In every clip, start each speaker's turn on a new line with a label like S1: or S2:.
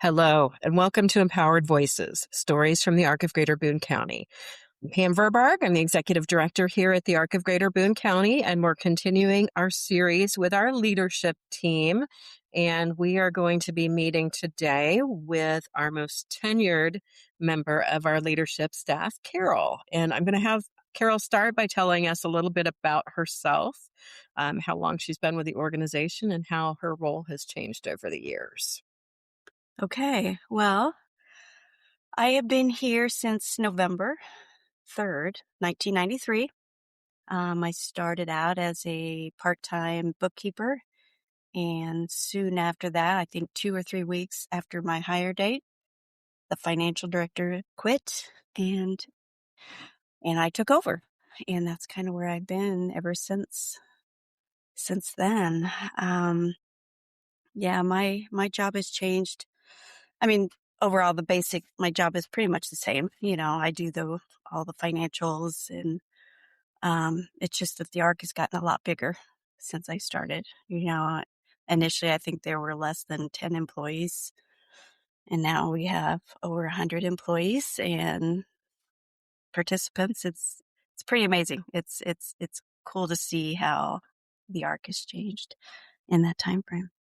S1: Hello, and welcome to Empowered Voices, stories from the Arc of Greater Boone County. I'm Pam Verbarg. I'm the Executive Director here at the Arc of Greater Boone County, and we're continuing our series with our leadership team. And we are going to be meeting today with our most tenured member of our leadership staff, Karol. And I'm going to have Karol start by telling us a little bit about herself, how long she's been with the organization, and how her role has changed over the years.
S2: Okay, well, I have been here since November 3rd, 1993. I started out as a part-time bookkeeper, and soon after that, I think 2 or 3 weeks after my hire date, the financial director quit and I took over. And that's kind of where I've been ever since then. Yeah, my job has changed. I mean, overall, my job is pretty much the same. I do all the financials, and it's just that the ARC has gotten a lot bigger since I started. Initially, I think there were less than 10 employees, and now we have over 100 employees and participants. It's pretty amazing. It's cool to see how the ARC has changed in that time frame.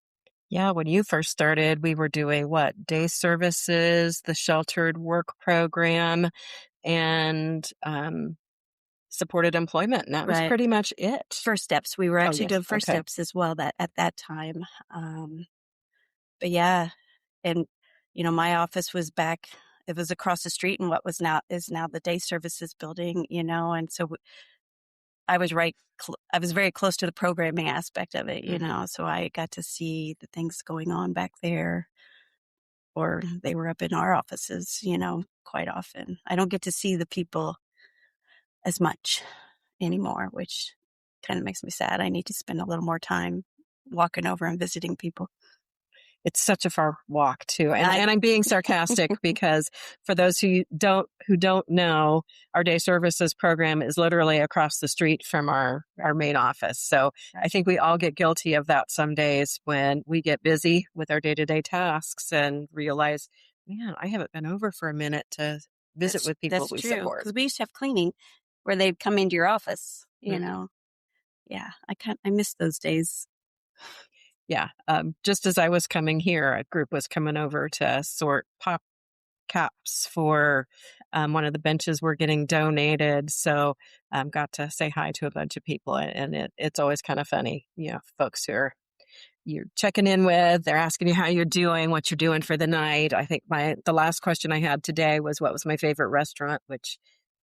S1: Yeah, when you first started, we were doing what? Day services, the sheltered work program, and supported employment. And that was
S2: Right.
S1: pretty much it.
S2: First steps. We were
S1: Oh,
S2: actually
S1: yes.
S2: doing first
S1: Okay.
S2: steps as well at that time. But yeah, and my office was back. It was across the street in what is now the day services building. And so I was I was very close to the programming aspect of it. So I got to see the things going on back there, or they were up in our offices. Quite often. I don't get to see the people as much anymore, which kind of makes me sad. I need to spend a little more time walking over and visiting people.
S1: It's such a far walk too. And I'm being sarcastic because for those who don't know, our day services program is literally across the street from our main office. So I think we all get guilty of that some days when we get busy with our day-to-day tasks and realize, man, I haven't been over for a minute to visit with people
S2: That's
S1: we
S2: true.
S1: support.
S2: Because we used to have cleaning where they'd come into your office, Yeah, I miss those days.
S1: Yeah. Just as I was coming here, a group was coming over to sort pop caps for one of the benches we're getting donated. So got to say hi to a bunch of people, and it's always kind of funny. Folks who you're checking in with, they're asking you how you're doing, what you're doing for the night. I think the last question I had today was what was my favorite restaurant, which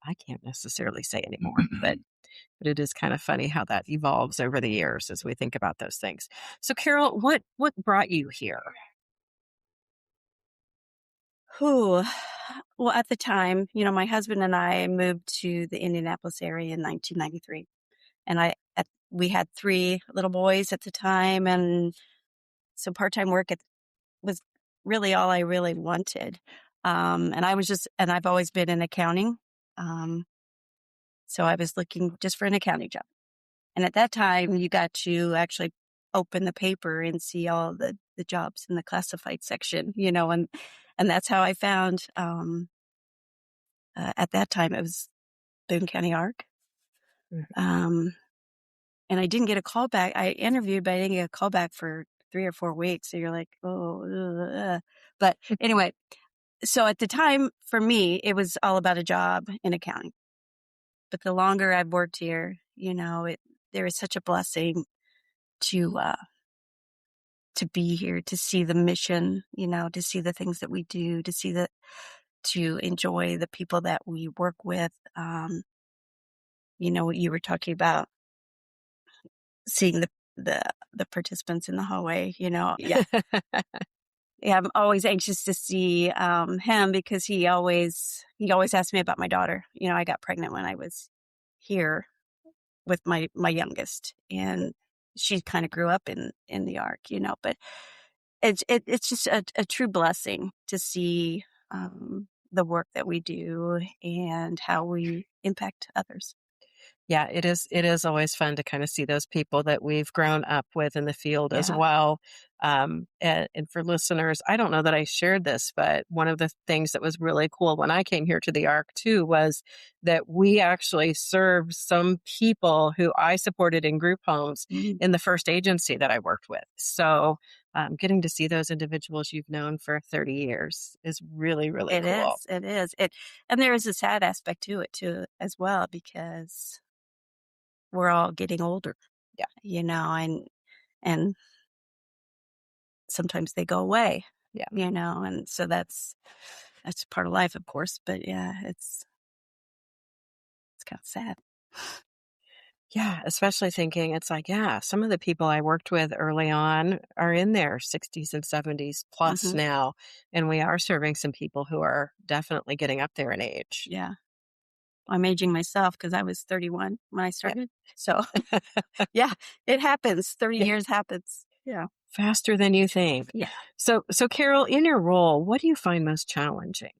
S1: I can't necessarily say anymore, but it is kind of funny how that evolves over the years as we think about those things. So, Karol, what brought you here?
S2: Who? Well, at the time, my husband and I moved to the Indianapolis area in 1993, and we had 3 little boys at the time, and so part-time work was really all I really wanted. And I've always been in accounting, so I was looking just for an accounting job. And at that time, you got to actually open the paper and see all the jobs in the classified section, and that's how I found, at that time, it was Boone County ARC. Um, and I didn't get a call back. I interviewed, but I didn't get a call back for 3 or 4 weeks. So you're like, oh, but anyway, so at the time for me, it was all about a job in accounting. But the longer I've worked here, there is such a blessing to be here, to see the mission, to see the things that we do, to enjoy the people that we work with. What you were talking about, seeing the participants in the hallway, Yeah. Yeah, I'm always anxious to see him because he always asked me about my daughter. I got pregnant when I was here with my youngest, and she kind of grew up in the ARC, but it's just a true blessing to see the work that we do and how we impact others.
S1: Yeah, it is always fun to kinda see those people that we've grown up with in the field as
S2: Yeah.
S1: well. And for listeners, I don't know that I shared this, but one of the things that was really cool when I came here to the ARC too was that we actually served some people who I supported in group homes
S2: Mhm.
S1: in the first agency that I worked with. So, getting to see those individuals you've known for 30 years is really, really
S2: It
S1: cool.
S2: is, it is. And there is a sad aspect to it too as well because we're all getting older,
S1: Yeah,
S2: and sometimes they go away,
S1: yeah.
S2: and so that's part of life, of course, but yeah, it's kind of sad.
S1: Yeah, especially thinking it's like, yeah, some of the people I worked with early on are in their 60s and 70s plus
S2: Mhm.
S1: now, and we are serving some people who are definitely getting up there in age.
S2: Yeah. I'm aging myself because I was 31 when I
S1: Yeah,
S2: started. So, yeah, it happens. 30
S1: yeah,
S2: years happens. Yeah.
S1: faster than you think.
S2: Yeah.
S1: So Carol, in your role, what do you find most challenging?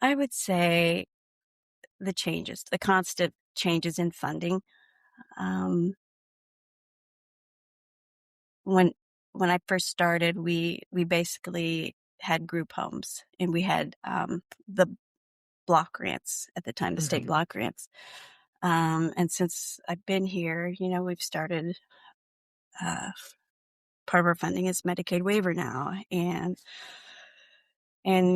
S2: I would say the constant changes in funding. Um, when when I first started, we basically had group homes and we had the block grants at the time, the state
S1: Mhm.
S2: block grants. And since I've been here, we've started uh, part of our funding is Medicaid waiver now, and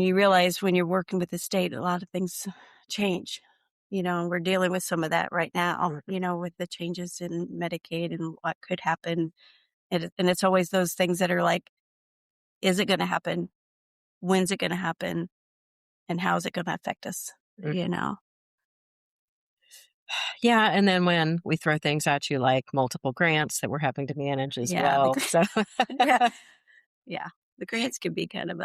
S2: you realize when you're working with the state, a lot of things change. And we're dealing with some of that right now. With the changes in Medicaid and what could happen, and it's always those things that are like, is it going to happen? When's it going to happen? And how is it going to affect us?
S1: Mm.
S2: You know?
S1: Yeah, and then when we throw things at you like multiple grants that we're having to manage as
S2: Yeah,
S1: well. So
S2: yeah, yeah. The grants can be kind of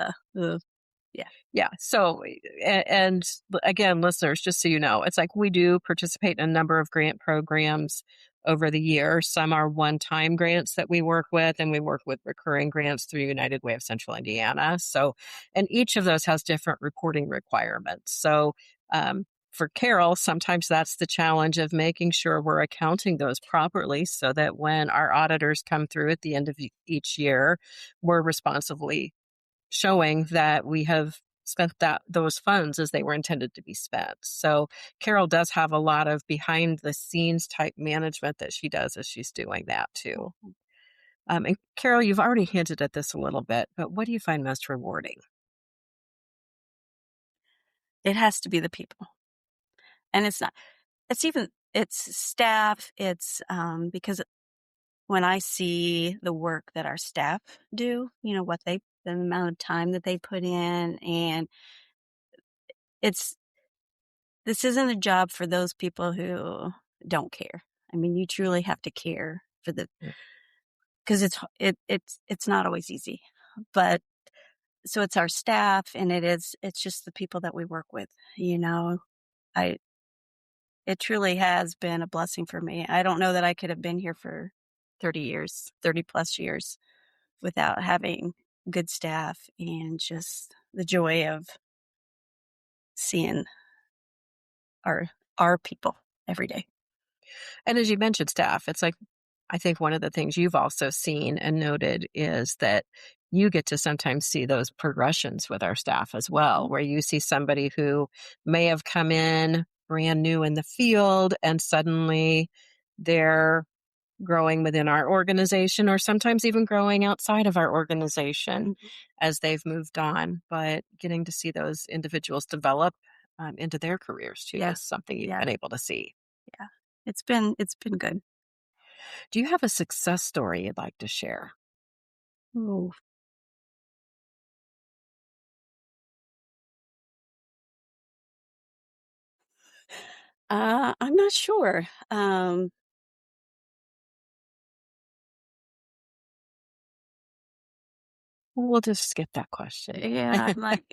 S2: yeah.
S1: yeah. So, and again, listeners, just so you know, it's like we do participate in a number of grant programs over the year. Some are one time grants that we work with, and we work with recurring grants through United Way of Central Indiana. So, and each of those has different reporting requirements. So, for Carol, sometimes that's the challenge of making sure we're accounting those properly so that when our auditors come through at the end of each year, we're responsibly showing that we have spent those funds as they were intended to be spent. So Carol does have a lot of behind the scenes type management that she does as she's doing that too.
S2: Mhm.
S1: And Carol, you've already hinted at this a little bit, but what do you find most rewarding?
S2: It has to be the people. And it's not, it's staff. It's because when I see the work that our staff do, the amount of time that they put in, and it's, this isn't a job for those people who don't care. I mean, you truly have to care
S1: Mm.
S2: because it's not always easy, but so it's our staff and it's just the people that we work with, I, it truly has been a blessing for me. I don't know that I could have been here for 30 years, 30 plus years without having good staff and just the joy of seeing our our people every day.
S1: And as you mentioned, staff, it's like, I think one of the things you've also seen and noted is that you get to sometimes see those progressions with our staff as well,
S2: Mhm.
S1: where you see somebody who may have come in brand new in the field and suddenly they're growing within our organization or sometimes even growing outside of our organization
S2: Mhm.
S1: as they've moved on. But getting to see those individuals develop into their careers too
S2: Yeah.
S1: is something you've
S2: Yeah.
S1: been able to see.
S2: Yeah. It's been good.
S1: Do you have a success story you'd like to share?
S2: Ooh. I'm not sure.
S1: We'll just skip that question
S2: Yeah, I'm like,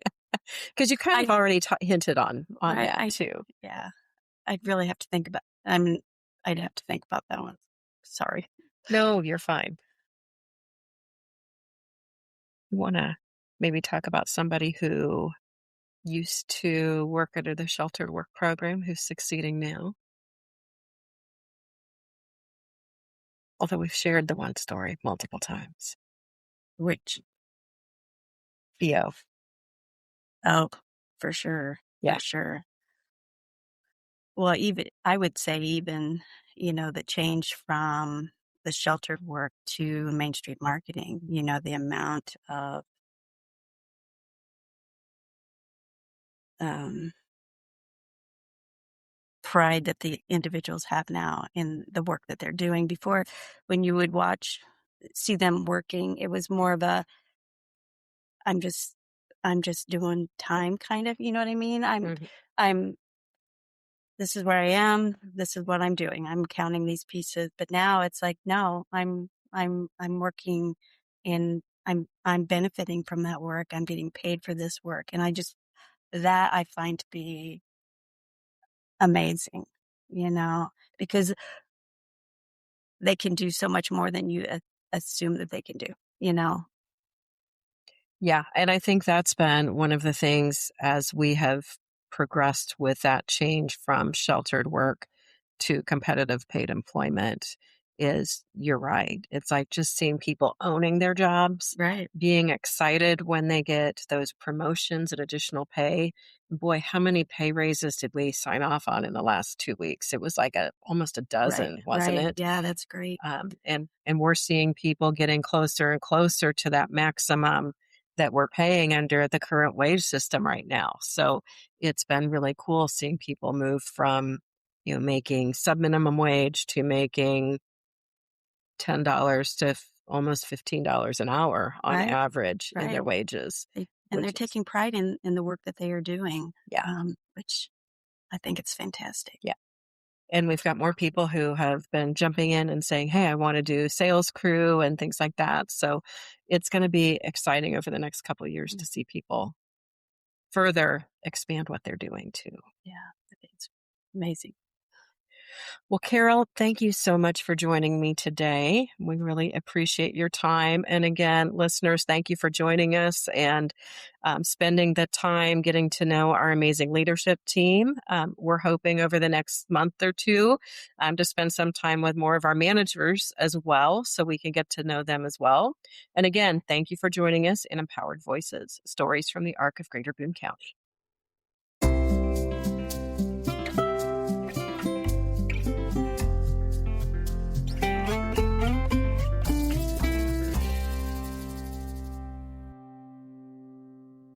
S1: because you kind of
S2: I,
S1: already hinted on that
S2: I,
S1: too.
S2: yeah, I'd really have to think about. I mean, I'd have to think about that one. Sorry.
S1: No, you're fine. You want to maybe talk about somebody who used to work under the sheltered work program who's succeeding now. Although we've shared the one story multiple times.
S2: Which,
S1: Theo.
S2: oh, for sure,
S1: Yeah.
S2: for sure. Well, even I would say even, the change from the sheltered work to Main Street marketing, the amount of um, pride that the individuals have now in the work that they're doing. Before, when you would see them working, it was more of a, I'm just, I'm just doing time kind of, you know what I mean?
S1: Mhm.
S2: I'm this is where I am. This is what I'm doing. I'm counting these pieces. But now it's like, no, I'm working and I'm benefiting from that work. I'm getting paid for this work. And that I find to be amazing, because they can do so much more than you assume that they can do, you know?
S1: Yeah, and I think that's been one of the things as we have progressed with that change from sheltered work to competitive paid employment is you're right. It's like just seeing people owning their jobs,
S2: Right.
S1: being excited when they get those promotions and additional pay. Boy, how many pay raises did we sign off on in the last 2 weeks? It was like almost a
S2: Right.
S1: dozen, wasn't
S2: Right.
S1: it?
S2: Yeah, that's great.
S1: And we're seeing people getting closer and closer to that maximum that we're paying under the current wage system right now. So it's been really cool seeing people move from, making sub minimum wage to making $10 to almost $15 an hour on
S2: Right.
S1: average in their
S2: Right.
S1: wages,
S2: And they're
S1: which is,
S2: taking pride in the work that they are doing,
S1: yeah,
S2: which I think it's fantastic.
S1: yeah. And we've got more people who have been jumping in and saying, hey, I want to do sales crew and things like that. So it's going to be exciting over the next couple of years
S2: Mm.
S1: to see people further expand what they're doing too.
S2: Yeah, I think it's amazing.
S1: Well, Carol, thank you so much for joining me today. We really appreciate your time. And again, listeners, thank you for joining us and spending the time getting to know our amazing leadership team. We're hoping over the next month or two to spend some time with more of our managers as well so we can get to know them as well. And again, thank you for joining us in Empowered Voices, Stories from the Arc of Greater Boone County.